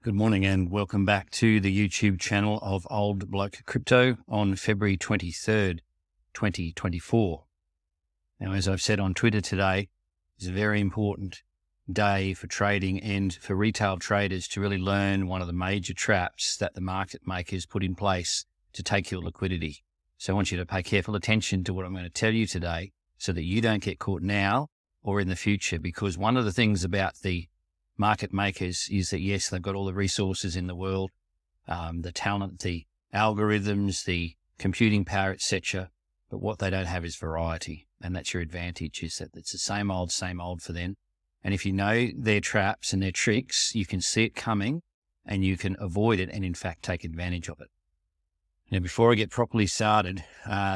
Good morning and welcome back to the YouTube channel of Old Bloke Crypto on February 23rd, 2024. Now, as I've said on Twitter today, it's a very important day for trading and for retail traders to really learn one of the major traps that the market makers put in place to take your liquidity. So I want you to pay careful attention to what I'm going to tell you today so that you don't get caught now or in the future, because one of the things about the market makers is that, yes, they've got all the resources in the world, the talent, the algorithms, the computing power, etc. But what they don't have is variety. And that's your advantage, is that it's the same old for them. And if you know their traps and their tricks, you can see it coming and you can avoid it and, in fact, take advantage of it. Now, before I get properly started,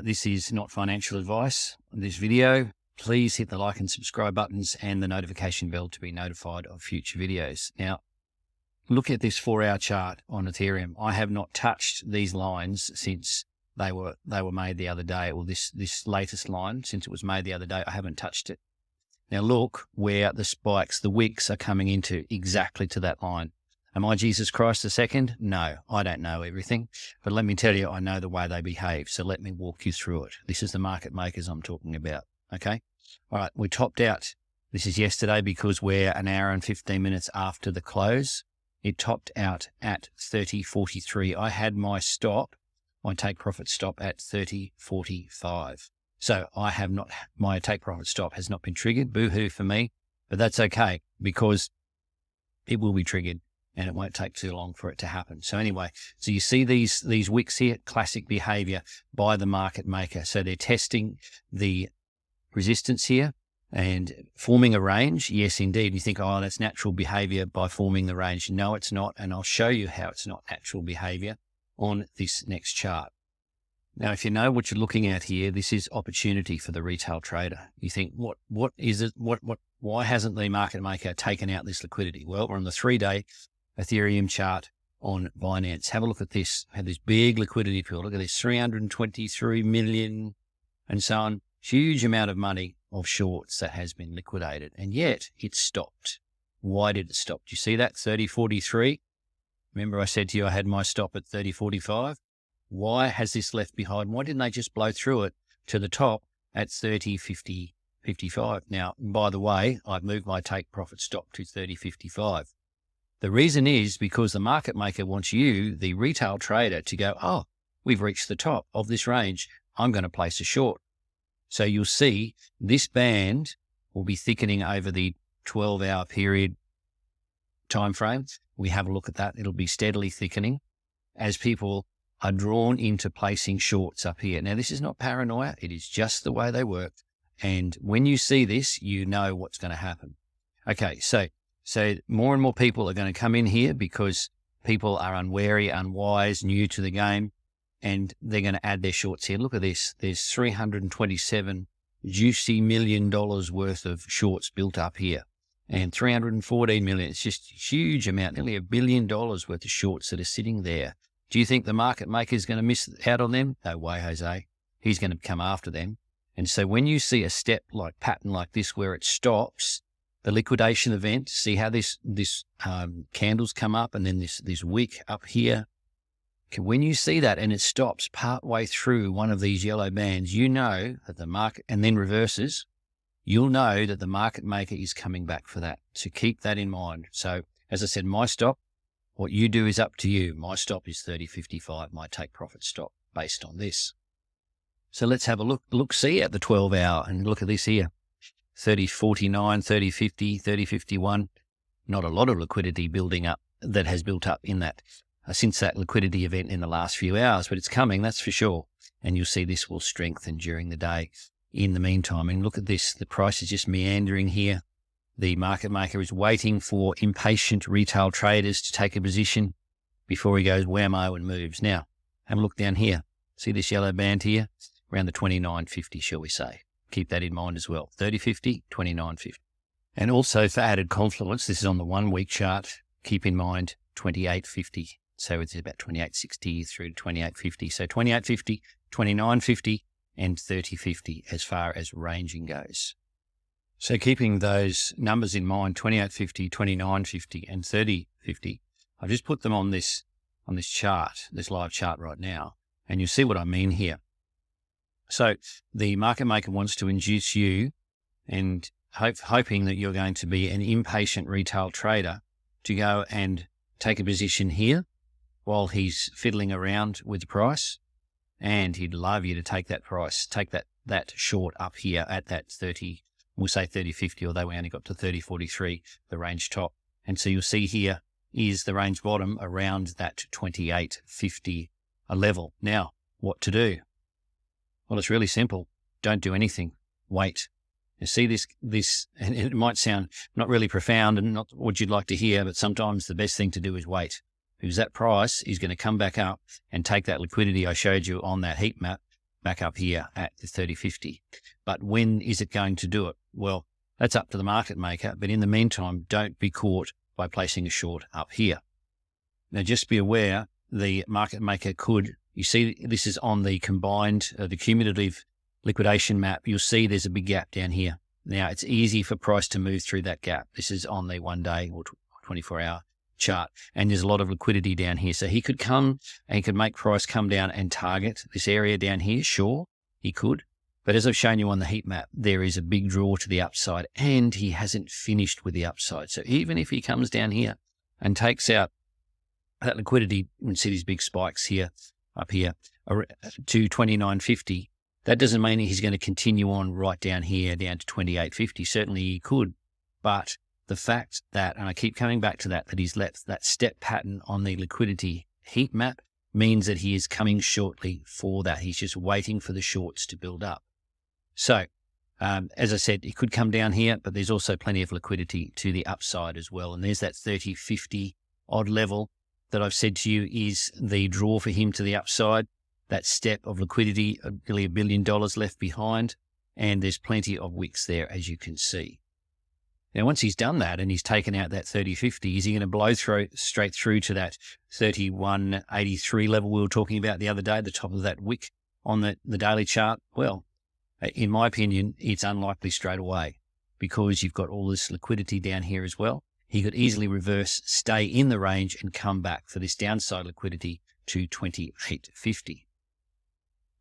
this is not financial advice. This video, please hit the like and subscribe buttons and the notification bell to be notified of future videos. Now, look at this 4-hour chart on Ethereum. I have not touched these lines since they were made the other day, or this latest line, since it was made the other day, I haven't touched it. Now look where the spikes, the wicks, are coming into exactly to that line. Am I Jesus Christ II? No, I don't know everything, but let me tell you, I know the way they behave. So let me walk you through it. This is the market makers I'm talking about. Okay. All right. We topped out. This is yesterday because we're an hour and 15 minutes after the close. It topped out at 30.43. I had my stop, my take profit stop at 30.45. So my take profit stop has not been triggered. Boo-hoo for me, but that's okay because it will be triggered and it won't take too long for it to happen. So anyway, so you see these wicks here, classic behavior by the market maker. So they're testing the resistance here and forming a range. Yes, indeed. You think, oh, that's natural behavior by forming the range. No, it's not. And I'll show you how it's not natural behavior on this next chart. Now, if you know what you're looking at here, this is opportunity for the retail trader. You think, what is it? Why hasn't the market maker taken out this liquidity? Well, we're on the 3-day Ethereum chart on Binance. Have a look at this. Had this big liquidity pool. Look at this, 323 million and so on. Huge amount of money of shorts that has been liquidated, and yet it stopped. Why did it stop? Do you see that? 30.43. Remember I said to you I had my stop at 30.45. Why has this left behind? Why didn't they just blow through it to the top at 30.55? Now, by the way, I've moved my take profit stop to 30.55. The reason is because the market maker wants you, the retail trader, to go, oh, we've reached the top of this range. I'm going to place a short. So you'll see this band will be thickening over the 12-hour period time frame. We have a look at that. It'll be steadily thickening as people are drawn into placing shorts up here. Now, this is not paranoia. It is just the way they work. And when you see this, you know what's going to happen. Okay, so more and more people are going to come in here because people are unwary, unwise, new to the game. And they're going to add their shorts here. Look at this. There's $327 juicy million worth of shorts built up here, and 314 million. It's just a huge amount, nearly $1 billion worth of shorts that are sitting there. Do you think the market maker is going to miss out on them? No way, Jose. He's going to come after them. And so when you see a pattern like this where it stops, the liquidation event, see how this candles come up and then this wick up here. When you see that and it stops partway through one of these yellow bands, you know that the market, and then reverses, you'll know that the market maker is coming back for that. So keep that in mind. So as I said, my stop, what you do is up to you. My stop is 30.55, my take profit stop based on this. So let's have a look-see at the 12-hour and look at this here. 30.49, 30.50, 30.51. Not a lot of liquidity building up that has built up in that. Since that liquidity event in the last few hours, but it's coming, that's for sure. And you'll see this will strengthen during the day in the meantime. And look at this, the price is just meandering here. The market maker is waiting for impatient retail traders to take a position before he goes whammo and moves. Now, have a look down here. See this yellow band here? Around the 29.50, shall we say. Keep that in mind as well. 30.50, 29.50. And also for added confluence, this is on the 1-week chart. Keep in mind 28.50. So it's about 28.60 through to 28.50. So 28.50, 29.50, and 30.50 as far as ranging goes. So keeping those numbers in mind, 28.50, 29.50, and 30.50, I've just put them on this chart, this live chart right now, and you'll see what I mean here. So the market maker wants to induce you, and hoping that you're going to be an impatient retail trader, to go and take a position here while he's fiddling around with the price, and he'd love you to take that price, take that short up here at that 30, we'll say 30.50, although we only got to 30.43, the range top. And so you'll see here is the range bottom around that 28.50 level. Now, what to do? Well, it's really simple. Don't do anything. Wait. You see this, and it might sound not really profound and not what you'd like to hear, but sometimes the best thing to do is wait, because that price is going to come back up and take that liquidity I showed you on that heat map back up here at the 30.50. But when is it going to do it? Well, that's up to the market maker. But in the meantime, don't be caught by placing a short up here. Now, just be aware, the market maker could, you see this is on the combined, the cumulative liquidation map. You'll see there's a big gap down here. Now, it's easy for price to move through that gap. This is on the 1 day or 24-hour chart, and there's a lot of liquidity down here. So he could come and he could make price come down and target this area down here. Sure, he could. But as I've shown you on the heat map, there is a big draw to the upside, and he hasn't finished with the upside. So even if he comes down here and takes out that liquidity, you can see these big spikes here, up here, to 29.50. That doesn't mean he's going to continue on right down here, down to 28.50. Certainly he could, but the fact that, and I keep coming back to that he's left that step pattern on the liquidity heat map means that he is coming shortly for that. He's just waiting for the shorts to build up. So, as I said, it could come down here, but there's also plenty of liquidity to the upside as well. And there's that 30.50 odd level that I've said to you is the draw for him to the upside. That step of liquidity, nearly $1 billion left behind, and there's plenty of wicks there, as you can see. Now, once he's done that and he's taken out that 30.50, is he going to blow straight through to that 31.83 level we were talking about the other day, the top of that wick on the daily chart? Well, in my opinion, it's unlikely straight away, because you've got all this liquidity down here as well. He could easily reverse, stay in the range, and come back for this downside liquidity to 28.50.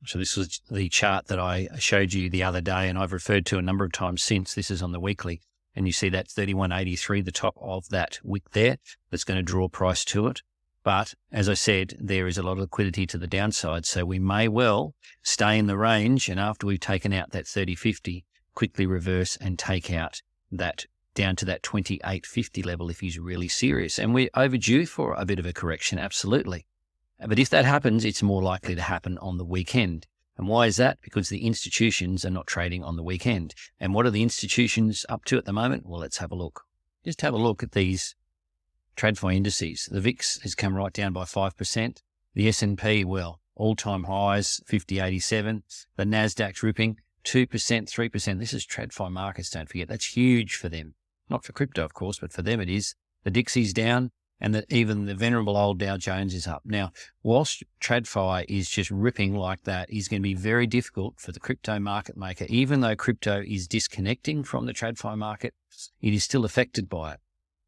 So this was the chart that I showed you the other day, and I've referred to a number of times since. This is on the weekly, and you see that 31.83, the top of that wick there, that's going to draw price to it. But as I said, there is a lot of liquidity to the downside, so we may well stay in the range, and after we've taken out that 30.50, quickly reverse and take out that down to that 28.50 level if he's really serious. And we're overdue for a bit of a correction, absolutely. But if that happens, it's more likely to happen on the weekend. And why is that? Because the institutions are not trading on the weekend. And what are the institutions up to at the moment? Well, let's have a look. Just have a look at these TradFi indices. The VIX has come right down by 5%. The S&P, well, all-time highs, 50.87. The Nasdaq's ripping 2%, 3%. This is TradFi markets, don't forget. That's huge for them. Not for crypto, of course, but for them it is. The Dixie's down, and that even the venerable old Dow Jones is up. Now, whilst TradFi is just ripping like that, is going to be very difficult for the crypto market maker. Even though crypto is disconnecting from the TradFi market, it is still affected by it,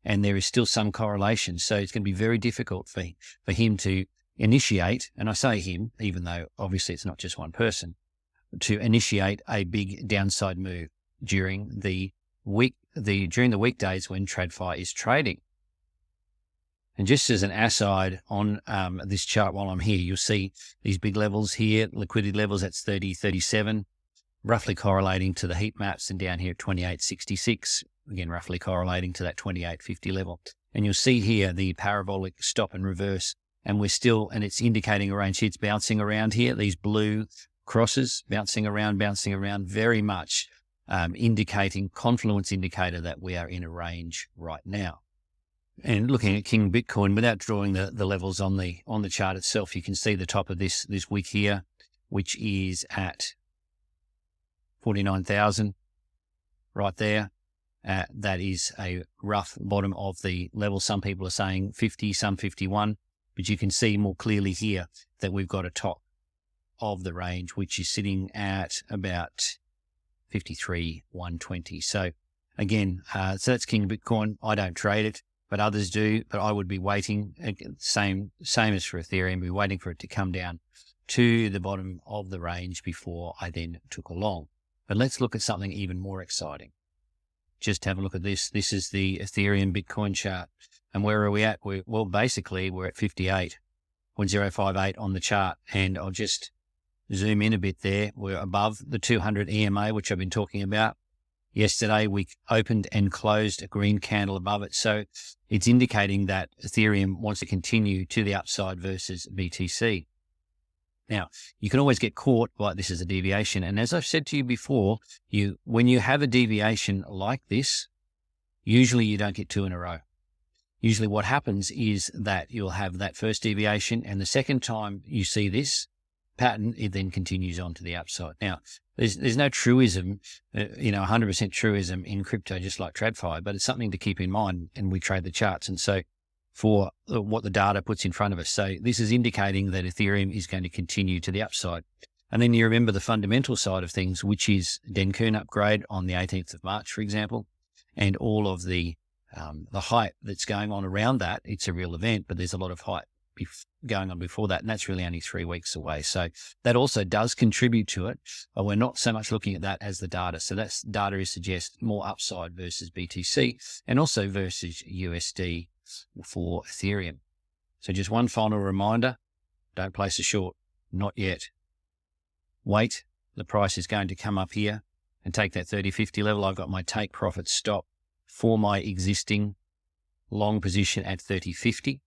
and there is still some correlation. So it's going to be very difficult for him to initiate, and I say him, even though obviously it's not just one person, to initiate a big downside move during the weekdays when TradFi is trading. And just as an aside on this chart while I'm here, you'll see these big levels here, liquidity levels, that's 30.37, roughly correlating to the heat maps, and down here at 28.66, again, roughly correlating to that 28.50 level. And you'll see here the parabolic stop and reverse, and it's indicating a range here. It's bouncing around here, these blue crosses, bouncing around, very much indicating, confluence indicator that we are in a range right now. And looking at King Bitcoin, without drawing the levels on the chart itself, you can see the top of this wick here, which is at 49,000 right there. That is a rough bottom of the level. Some people are saying 50, some 51, but you can see more clearly here that we've got a top of the range, which is sitting at about 53,120. So again, so that's King Bitcoin. I don't trade it. but others do. But I would be waiting, same as for Ethereum, be waiting for it to come down to the bottom of the range before I then took a long. But let's look at something even more exciting. Just have a look at this. This is the Ethereum Bitcoin chart. And where are we at? Basically, we're at 58.058 on the chart. And I'll just zoom in a bit there. We're above the 200 EMA, which I've been talking about. Yesterday, we opened and closed a green candle above it. So it's indicating that Ethereum wants to continue to the upside versus BTC. Now, you can always get caught like this is a deviation. And as I've said to you before, when you have a deviation like this, usually you don't get two in a row. Usually what happens is that you'll have that first deviation, and the second time you see this pattern, it then continues on to the upside. Now, there's no truism, 100% truism in crypto, just like TradFi, but it's something to keep in mind, and we trade the charts. And so for what the data puts in front of us. So this is indicating that Ethereum is going to continue to the upside. And then you remember the fundamental side of things, which is Denkun upgrade on the 18th of March, for example, and all of the hype that's going on around that. It's a real event, but there's a lot of hype going on before that, and that's really only 3 weeks away. So that also does contribute to it, but we're not so much looking at that as the data. So that's data is suggest more upside versus BTC and also versus USD for Ethereum. So just one final reminder, don't place a short, not yet. Wait, the price is going to come up here and take that 30-50 level. I've got my take profit stop for my existing long position at 30.50.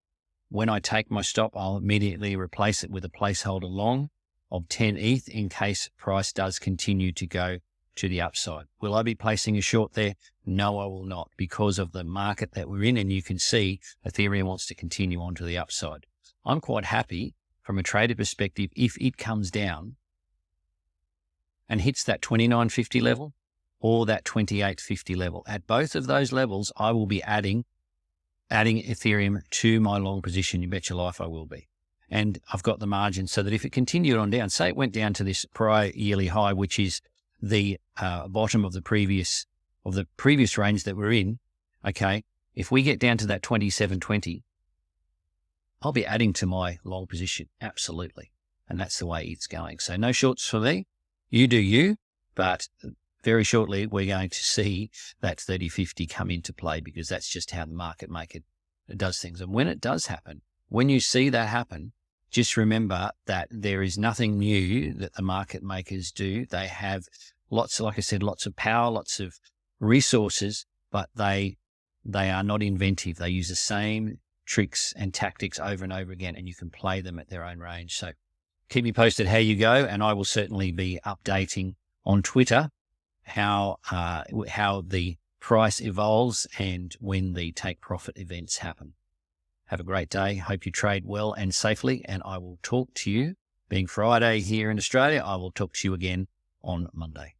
When I take my stop, I'll immediately replace it with a placeholder long of 10 ETH in case price does continue to go to the upside. Will I be placing a short there? No, I will not, because of the market that we're in. And you can see Ethereum wants to continue on to the upside. I'm quite happy from a trader perspective if it comes down and hits that 29.50 level or that 28.50 level. At both of those levels, I will be adding Ethereum to my long position. You bet your life I will be. And I've got the margin so that if it continued on down, say it went down to this prior yearly high, which is the bottom of the previous range that we're in, okay, if we get down to that 27.20, I'll be adding to my long position, absolutely. And that's the way it's going. So no shorts for me. You do you, but very shortly we're going to see that 30.50 come into play, because that's just how the market maker does things. And when it does happen, when you see that happen, just remember that there is nothing new that the market makers do. They have lots, like I said, lots of power, lots of resources, but they are not inventive. They use the same tricks and tactics over and over again, and you can play them at their own range. So keep me posted how you go, and I will certainly be updating on Twitter how the price evolves and when the take profit events happen. Have a great day. Hope you trade well and safely, and I will talk to you, being Friday here in Australia, I will talk to you again on Monday.